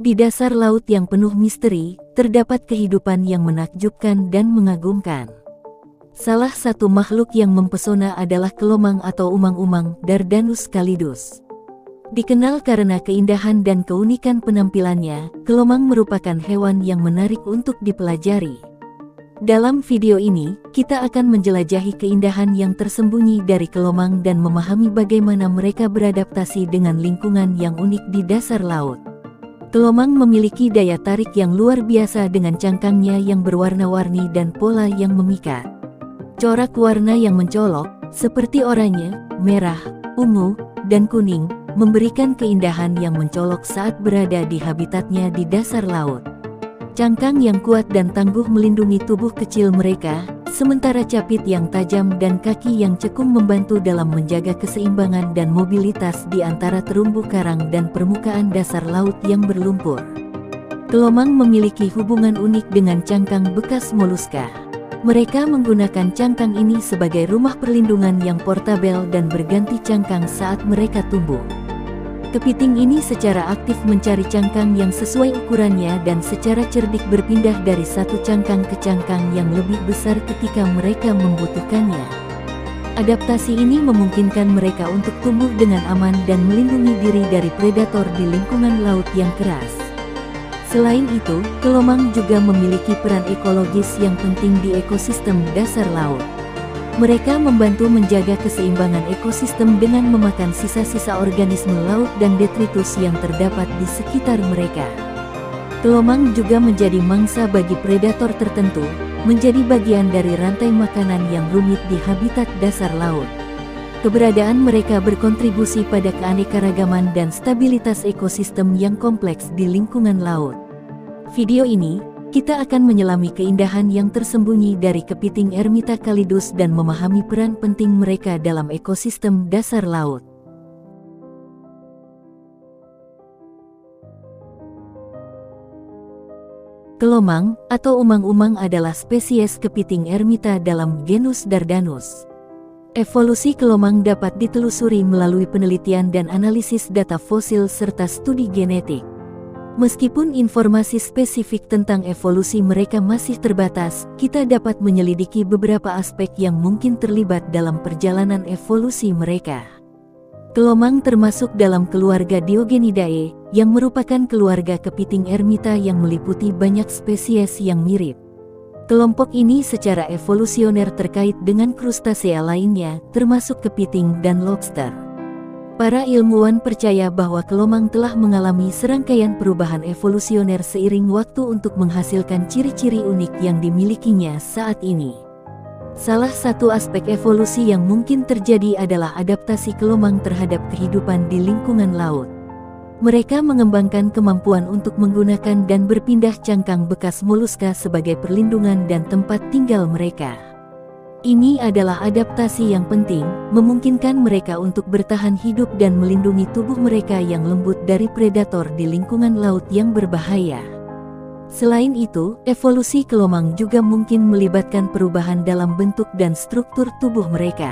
Di dasar laut yang penuh misteri, terdapat kehidupan yang menakjubkan dan mengagumkan. Salah satu makhluk yang mempesona adalah kelomang atau umang-umang Dardanus calidus. Dikenal karena keindahan dan keunikan penampilannya, kelomang merupakan hewan yang menarik untuk dipelajari. Dalam video ini, kita akan menjelajahi keindahan yang tersembunyi dari kelomang dan memahami bagaimana mereka beradaptasi dengan lingkungan yang unik di dasar laut. Kelomang memiliki daya tarik yang luar biasa dengan cangkangnya yang berwarna-warni dan pola yang memikat. Corak warna yang mencolok, seperti oranye, merah, ungu, dan kuning, memberikan keindahan yang mencolok saat berada di habitatnya di dasar laut. Cangkang yang kuat dan tangguh melindungi tubuh kecil mereka, sementara capit yang tajam dan kaki yang cekung membantu dalam menjaga keseimbangan dan mobilitas di antara terumbu karang dan permukaan dasar laut yang berlumpur. Kelomang memiliki hubungan unik dengan cangkang bekas moluska. Mereka menggunakan cangkang ini sebagai rumah perlindungan yang portabel dan berganti cangkang saat mereka tumbuh. Kepiting ini secara aktif mencari cangkang yang sesuai ukurannya dan secara cerdik berpindah dari satu cangkang ke cangkang yang lebih besar ketika mereka membutuhkannya. Adaptasi ini memungkinkan mereka untuk tumbuh dengan aman dan melindungi diri dari predator di lingkungan laut yang keras. Selain itu, kelomang juga memiliki peran ekologis yang penting di ekosistem dasar laut. Mereka membantu menjaga keseimbangan ekosistem dengan memakan sisa-sisa organisme laut dan detritus yang terdapat di sekitar mereka. Kelomang juga menjadi mangsa bagi predator tertentu, menjadi bagian dari rantai makanan yang rumit di habitat dasar laut. Keberadaan mereka berkontribusi pada keanekaragaman dan stabilitas ekosistem yang kompleks di lingkungan laut. Video ini, kita akan menyelami keindahan yang tersembunyi dari kepiting Ermita calidus dan memahami peran penting mereka dalam ekosistem dasar laut. Kelomang, atau umang-umang adalah spesies kepiting Ermita dalam genus Dardanus. Evolusi kelomang dapat ditelusuri melalui penelitian dan analisis data fosil serta studi genetik. Meskipun informasi spesifik tentang evolusi mereka masih terbatas, kita dapat menyelidiki beberapa aspek yang mungkin terlibat dalam perjalanan evolusi mereka. Kelomang termasuk dalam keluarga Diogenidae, yang merupakan keluarga kepiting Ermita yang meliputi banyak spesies yang mirip. Kelompok ini secara evolusioner terkait dengan krustasea lainnya, termasuk kepiting dan lobster. Para ilmuwan percaya bahwa kelomang telah mengalami serangkaian perubahan evolusioner seiring waktu untuk menghasilkan ciri-ciri unik yang dimilikinya saat ini. Salah satu aspek evolusi yang mungkin terjadi adalah adaptasi kelomang terhadap kehidupan di lingkungan laut. Mereka mengembangkan kemampuan untuk menggunakan dan berpindah cangkang bekas moluska sebagai perlindungan dan tempat tinggal mereka. Ini adalah adaptasi yang penting, memungkinkan mereka untuk bertahan hidup dan melindungi tubuh mereka yang lembut dari predator di lingkungan laut yang berbahaya. Selain itu, evolusi kelomang juga mungkin melibatkan perubahan dalam bentuk dan struktur tubuh mereka.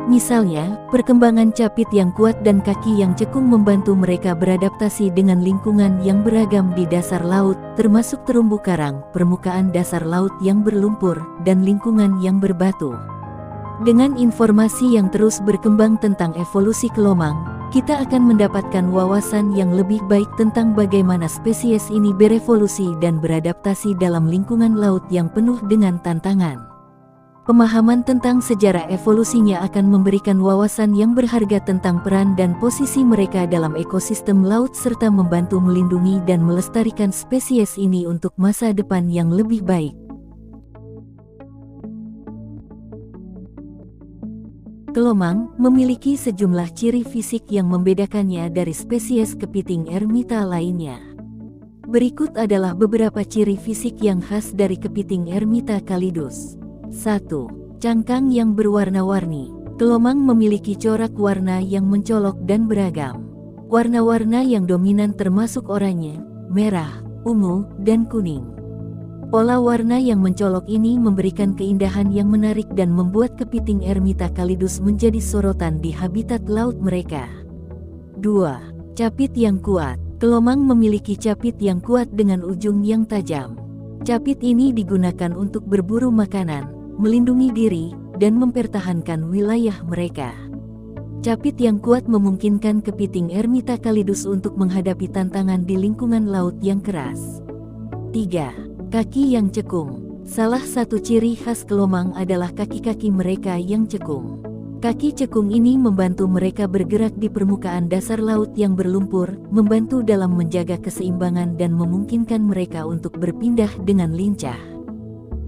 Misalnya, perkembangan capit yang kuat dan kaki yang cekung membantu mereka beradaptasi dengan lingkungan yang beragam di dasar laut, termasuk terumbu karang, permukaan dasar laut yang berlumpur, dan lingkungan yang berbatu. Dengan informasi yang terus berkembang tentang evolusi kelomang, kita akan mendapatkan wawasan yang lebih baik tentang bagaimana spesies ini berevolusi dan beradaptasi dalam lingkungan laut yang penuh dengan tantangan. Pemahaman tentang sejarah evolusinya akan memberikan wawasan yang berharga tentang peran dan posisi mereka dalam ekosistem laut serta membantu melindungi dan melestarikan spesies ini untuk masa depan yang lebih baik. Kelomang memiliki sejumlah ciri fisik yang membedakannya dari spesies kepiting Ermita lainnya. Berikut adalah beberapa ciri fisik yang khas dari kepiting Ermita calidus. 1. Cangkang yang berwarna-warni. Kelomang memiliki corak warna yang mencolok dan beragam. Warna-warna yang dominan termasuk oranye, merah, ungu, dan kuning. Pola warna yang mencolok ini memberikan keindahan yang menarik dan membuat kepiting Ermita calidus menjadi sorotan di habitat laut mereka. 2. Capit yang kuat. Kelomang memiliki capit yang kuat dengan ujung yang tajam. Capit ini digunakan untuk berburu makanan, melindungi diri, dan mempertahankan wilayah mereka. Capit yang kuat memungkinkan kepiting Ermitacalidus untuk menghadapi tantangan di lingkungan laut yang keras. 3. Kaki yang cekung. Salah satu ciri khas kelomang adalah kaki-kaki mereka yang cekung. Kaki cekung ini membantu mereka bergerak di permukaan dasar laut yang berlumpur, membantu dalam menjaga keseimbangan dan memungkinkan mereka untuk berpindah dengan lincah.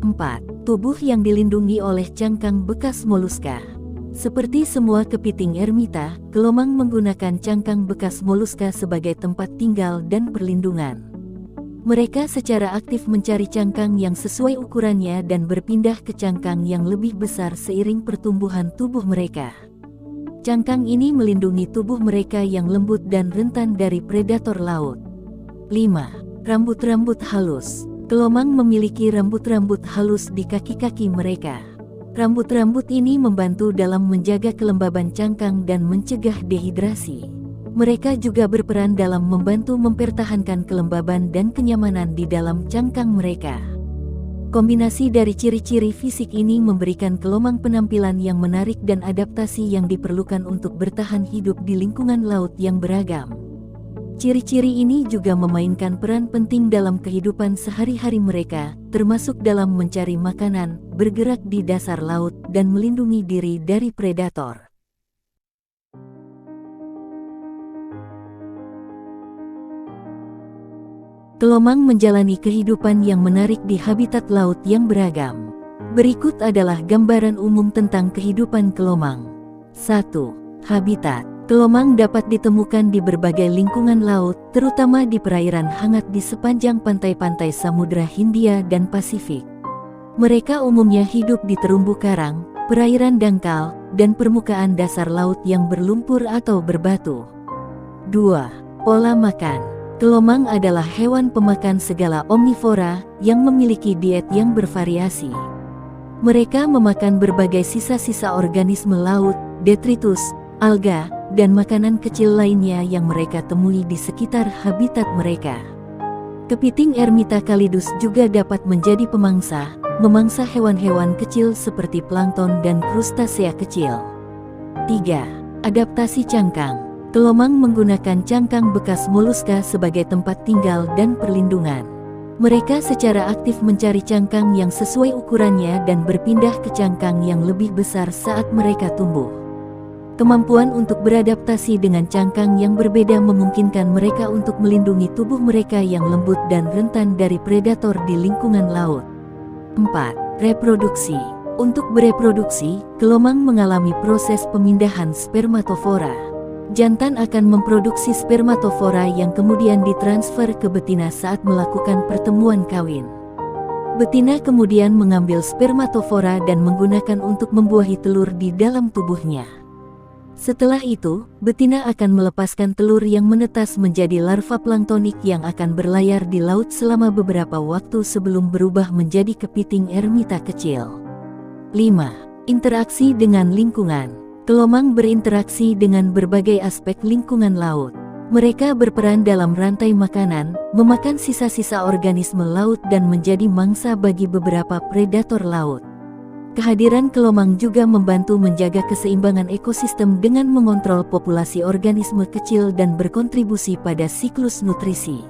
4. Tubuh yang dilindungi oleh cangkang bekas moluska. Seperti semua kepiting ermita, kelomang menggunakan cangkang bekas moluska sebagai tempat tinggal dan perlindungan. Mereka secara aktif mencari cangkang yang sesuai ukurannya dan berpindah ke cangkang yang lebih besar seiring pertumbuhan tubuh mereka. Cangkang ini melindungi tubuh mereka yang lembut dan rentan dari predator laut. 5. Rambut-rambut halus. Kelomang memiliki rambut-rambut halus di kaki-kaki mereka. Rambut-rambut ini membantu dalam menjaga kelembaban cangkang dan mencegah dehidrasi. Mereka juga berperan dalam membantu mempertahankan kelembaban dan kenyamanan di dalam cangkang mereka. Kombinasi dari ciri-ciri fisik ini memberikan kelomang penampilan yang menarik dan adaptasi yang diperlukan untuk bertahan hidup di lingkungan laut yang beragam. Ciri-ciri ini juga memainkan peran penting dalam kehidupan sehari-hari mereka, termasuk dalam mencari makanan, bergerak di dasar laut, dan melindungi diri dari predator. Kelomang menjalani kehidupan yang menarik di habitat laut yang beragam. Berikut adalah gambaran umum tentang kehidupan kelomang. 1. Habitat. Kelomang dapat ditemukan di berbagai lingkungan laut, terutama di perairan hangat di sepanjang pantai-pantai Samudra Hindia dan Pasifik. Mereka umumnya hidup di terumbu karang, perairan dangkal, dan permukaan dasar laut yang berlumpur atau berbatu. 2. Pola makan. Kelomang adalah hewan pemakan segala omnivora yang memiliki diet yang bervariasi. Mereka memakan berbagai sisa-sisa organisme laut, detritus, alga, dan makanan kecil lainnya yang mereka temui di sekitar habitat mereka. Kepiting Ermitacalidus juga dapat menjadi pemangsa, memangsa hewan-hewan kecil seperti plankton dan krustasea kecil. 3. Adaptasi cangkang. Kelomang menggunakan cangkang bekas moluska sebagai tempat tinggal dan perlindungan. Mereka secara aktif mencari cangkang yang sesuai ukurannya dan berpindah ke cangkang yang lebih besar saat mereka tumbuh. Kemampuan untuk beradaptasi dengan cangkang yang berbeda memungkinkan mereka untuk melindungi tubuh mereka yang lembut dan rentan dari predator di lingkungan laut. 4. Reproduksi. Untuk bereproduksi, kelomang mengalami proses pemindahan spermatofora. Jantan akan memproduksi spermatofora yang kemudian ditransfer ke betina saat melakukan pertemuan kawin. Betina kemudian mengambil spermatofora dan menggunakan untuk membuahi telur di dalam tubuhnya. Setelah itu, betina akan melepaskan telur yang menetas menjadi larva planktonik yang akan berlayar di laut selama beberapa waktu sebelum berubah menjadi kepiting ermita kecil. 5. Interaksi dengan lingkungan. Kelomang berinteraksi dengan berbagai aspek lingkungan laut. Mereka berperan dalam rantai makanan, memakan sisa-sisa organisme laut dan menjadi mangsa bagi beberapa predator laut. Kehadiran kelomang juga membantu menjaga keseimbangan ekosistem dengan mengontrol populasi organisme kecil dan berkontribusi pada siklus nutrisi.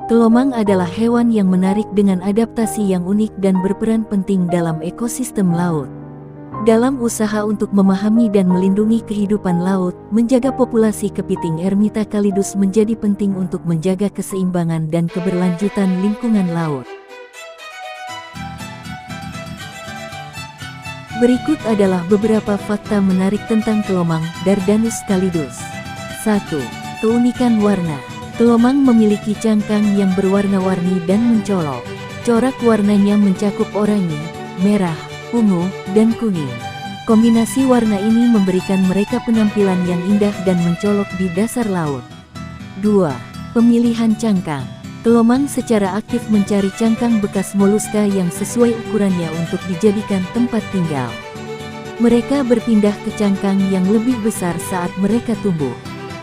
Kelomang adalah hewan yang menarik dengan adaptasi yang unik dan berperan penting dalam ekosistem laut. Dalam usaha untuk memahami dan melindungi kehidupan laut, menjaga populasi kepiting Ermitacalidus menjadi penting untuk menjaga keseimbangan dan keberlanjutan lingkungan laut. Berikut adalah beberapa fakta menarik tentang kelomang Dardanus calidus. 1. Keunikan warna. Kelomang memiliki cangkang yang berwarna-warni dan mencolok. Corak warnanya mencakup oranye, merah, ungu, dan kuning. Kombinasi warna ini memberikan mereka penampilan yang indah dan mencolok di dasar laut. 2. Pemilihan cangkang. Kelomang secara aktif mencari cangkang bekas moluska yang sesuai ukurannya untuk dijadikan tempat tinggal. Mereka berpindah ke cangkang yang lebih besar saat mereka tumbuh.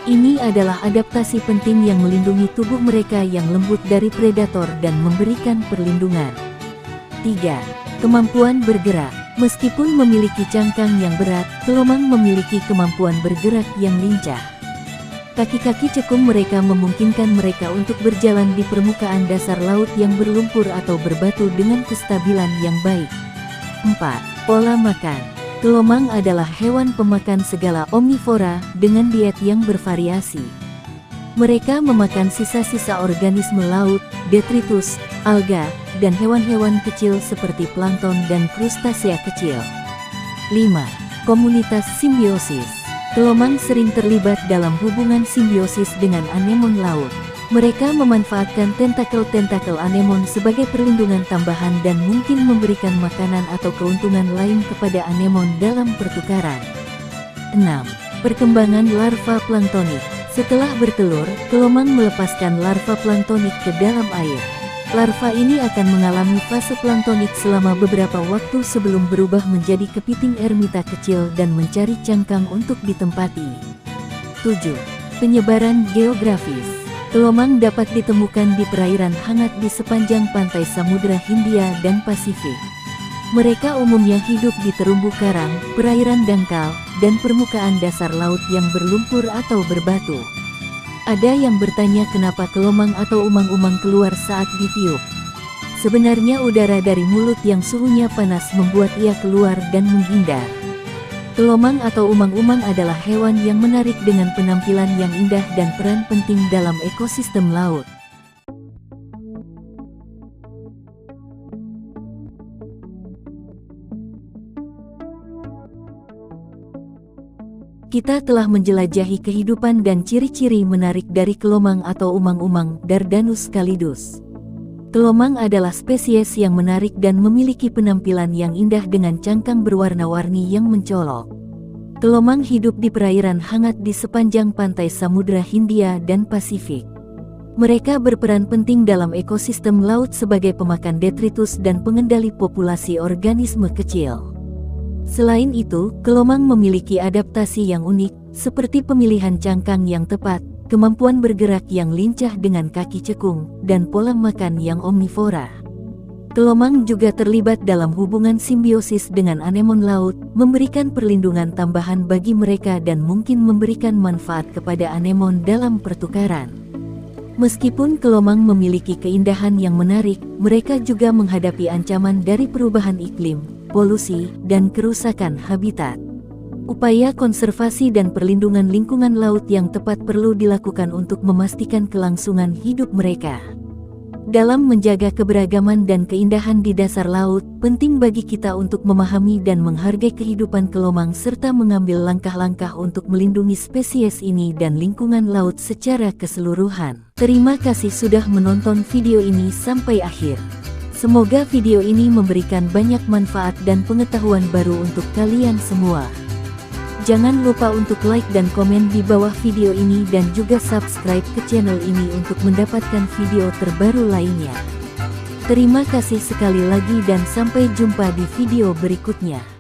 Ini adalah adaptasi penting yang melindungi tubuh mereka yang lembut dari predator dan memberikan perlindungan. 3. Kemampuan bergerak. Meskipun memiliki cangkang yang berat, kelomang memiliki kemampuan bergerak yang lincah. Kaki-kaki cekung mereka memungkinkan mereka untuk berjalan di permukaan dasar laut yang berlumpur atau berbatu dengan kestabilan yang baik. 4. Pola makan. Kelomang adalah hewan pemakan segala omnivora dengan diet yang bervariasi. Mereka memakan sisa-sisa organisme laut, detritus, alga, dan hewan-hewan kecil seperti plankton dan krustasea kecil. 5. Komunitas simbiosis. Kelomang sering terlibat dalam hubungan simbiosis dengan anemon laut. Mereka memanfaatkan tentakel-tentakel anemon sebagai perlindungan tambahan dan mungkin memberikan makanan atau keuntungan lain kepada anemon dalam pertukaran. 6. Perkembangan larva planktonik. Setelah bertelur, kelomang melepaskan larva planktonik ke dalam air. Larva ini akan mengalami fase planktonik selama beberapa waktu sebelum berubah menjadi kepiting ermita kecil dan mencari cangkang untuk ditempati. 7. Penyebaran geografis. Kelomang dapat ditemukan di perairan hangat di sepanjang pantai Samudra Hindia dan Pasifik. Mereka umumnya hidup di terumbu karang, perairan dangkal, dan permukaan dasar laut yang berlumpur atau berbatu. Ada yang bertanya kenapa kelomang atau umang-umang keluar saat ditiup. Sebenarnya udara dari mulut yang suhunya panas membuat ia keluar dan menghindar. Kelomang atau umang-umang adalah hewan yang menarik dengan penampilan yang indah dan peran penting dalam ekosistem laut. Kita telah menjelajahi kehidupan dan ciri-ciri menarik dari kelomang atau umang-umang Dardanus calidus. Kelomang adalah spesies yang menarik dan memiliki penampilan yang indah dengan cangkang berwarna-warni yang mencolok. Kelomang hidup di perairan hangat di sepanjang pantai Samudra Hindia dan Pasifik. Mereka berperan penting dalam ekosistem laut sebagai pemakan detritus dan pengendali populasi organisme kecil. Selain itu, kelomang memiliki adaptasi yang unik, seperti pemilihan cangkang yang tepat, kemampuan bergerak yang lincah dengan kaki cekung, dan pola makan yang omnivora. Kelomang juga terlibat dalam hubungan simbiosis dengan anemon laut, memberikan perlindungan tambahan bagi mereka dan mungkin memberikan manfaat kepada anemon dalam pertukaran. Meskipun kelomang memiliki keindahan yang menarik, mereka juga menghadapi ancaman dari perubahan iklim, polusi, dan kerusakan habitat. Upaya konservasi dan perlindungan lingkungan laut yang tepat perlu dilakukan untuk memastikan kelangsungan hidup mereka. Dalam menjaga keberagaman dan keindahan di dasar laut, penting bagi kita untuk memahami dan menghargai kehidupan kelomang serta mengambil langkah-langkah untuk melindungi spesies ini dan lingkungan laut secara keseluruhan. Terima kasih sudah menonton video ini sampai akhir. Semoga video ini memberikan banyak manfaat dan pengetahuan baru untuk kalian semua. Jangan lupa untuk like dan komen di bawah video ini dan juga subscribe ke channel ini untuk mendapatkan video terbaru lainnya. Terima kasih sekali lagi dan sampai jumpa di video berikutnya.